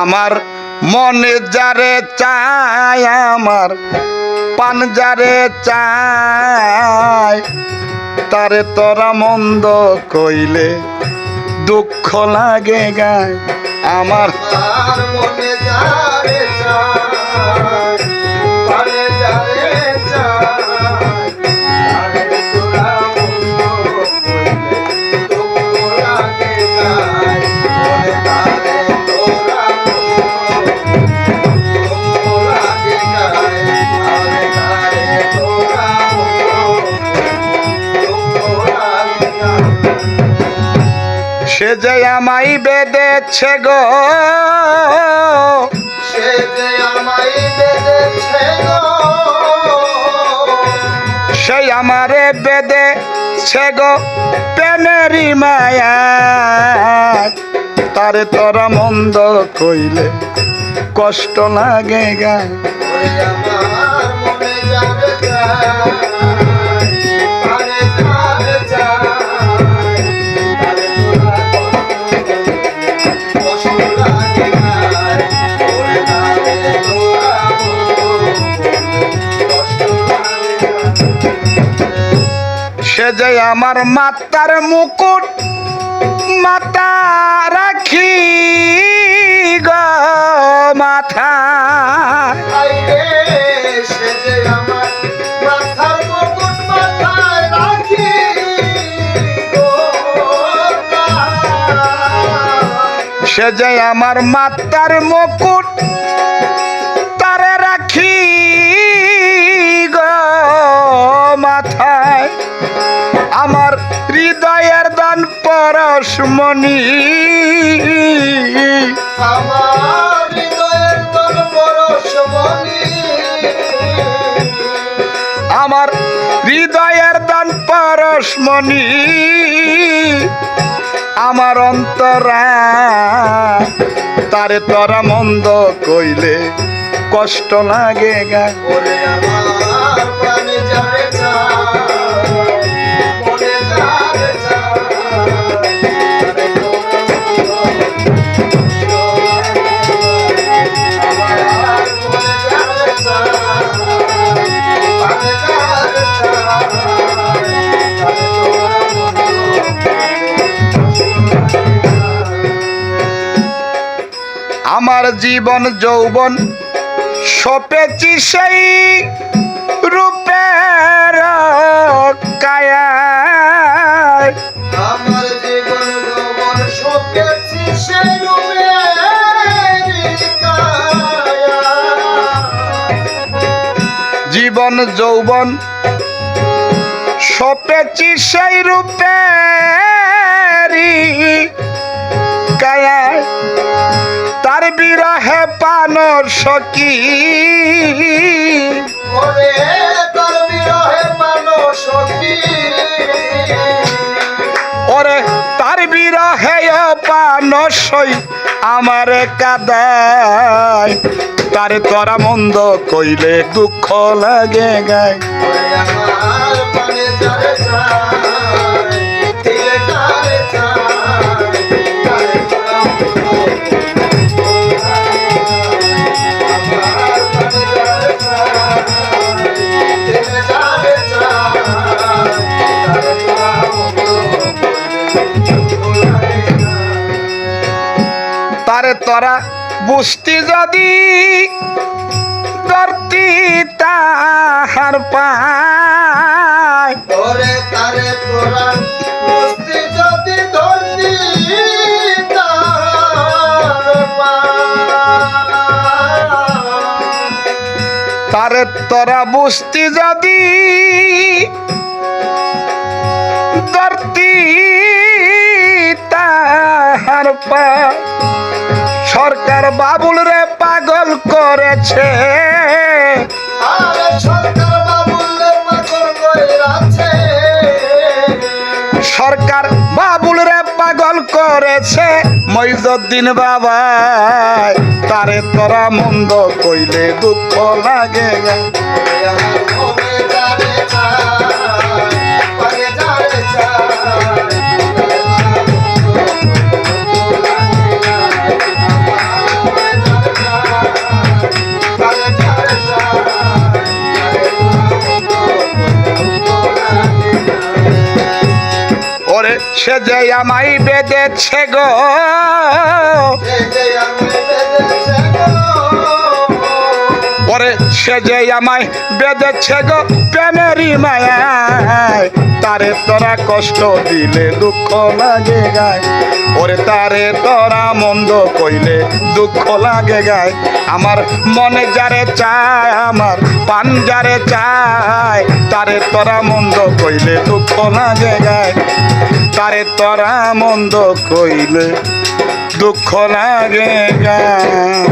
আমার মনে যারে চায়, আমার পান যারে চায়, তারে তোরা মন্দ কইলে দুঃখ লাগে গায়। আমার মনে যারে চায়, পানে যারে চায়, তারে তোরা মন্দ কইলে দুঃখ লাগে গায়। ওরে তারে তোরা মন্দ দুঃখ লাগে গায়। আরে তারে তোরা মন্দ দুঃখ লাগে গায়। সে যে আমায় বেঁধেছে গো, সে যে আমায় বেঁধেছে গো, সে আমারে বেঁধেছে গো প্রেমেরই মায়া, তারে তোরা মন্দ কইলে কষ্ট লাগে গায়। ওরে আমার মনে যারে চায়, পানে যারে চায়, তারে তোরা কষ্ট লাগে গায়। ওরে তারে তোরা কষ্ট লাগে গায়। সে যে আমার মাতার মুকুট মাতা রাখি গো মাথা, আইরে সে যে আমার মাথার মুকুট মাথায় রাখি গো তাই। সে যে আমার মাতার মুকুট তারে রাখি গো মাথায়, আমার হৃদয়ের দান পরশমণি, আমার হৃদয়ের তোর পরশমণি, আমার হৃদয়ের দান পরশমণি, আমার অন্তরা তারে তোরা মন্দ কইলে কষ্ট লাগে গায়। ওরে আমার প্রাণে যারে চায়, মনে যারে চায়, তারে তোরা কষ্ট লাগে। আমার মনে যারে চায়, প্রাণে যারে চায়, তারে তোরা আমার জীবন যৌবন সপেছি সেই রূপের কায়ায়, আমার জীবন যৌবন সপেছি সেই রূপের কায়া। জীবন যৌবন সপেছি সেই রূপেরই কায়ায়, তার বিরহে পানর সখী, ওরে তোর বিরহে মানুষ কি, ওরে তার বিরহে পানর সই আমারে কাদায়, তারে তোরা মন্দ কইলে দুঃখ লাগে গায়। ওরে আমার পানে যারে চায়, দিলে যারে চায়, তারে তোরা আমার পানে যারে চায়, দিলে যারে চায়, তারে তোরা তারে তোরা বুঝতি যদি করতি তাহার পায়, ওরে তারে তোরা বুঝতি যদি ধরতি তার পায়। তারে তোরা বুঝতি যদি করতি তাহার পায়, সরকার বাবুল রে পাগল করেছে, আরে সরকার বাবুলে পাগল কইরাছে, সরকার বাবুল রে পাগল করেছে মইজুদ্দিন বাবা, তারে তোরা মন্দ কইলে দুঃখ লাগে গায়। আমার মনে যারে চায়, পানে যারে চায়, ওরে সে যে আমায় বেঁধেছে গো, এই যে আমি বেঁধেছে গো, ওরে সে যে আমায় বেঁধেছে গো প্রেমেরই মায়ায়, তারে তোরা কষ্ট দিলে দুঃখ লাগে গায়, ওরে তারে তোরা মন্দ কইলে দুঃখ লাগে গায়। আমার মনে যারে চায়, আমার পান যারে চায়, তারে তোরা মন্দ কইলে দুঃখ লাগে গায়, তারে তোরা মন্দ কইলে দুঃখ লাগে গায়।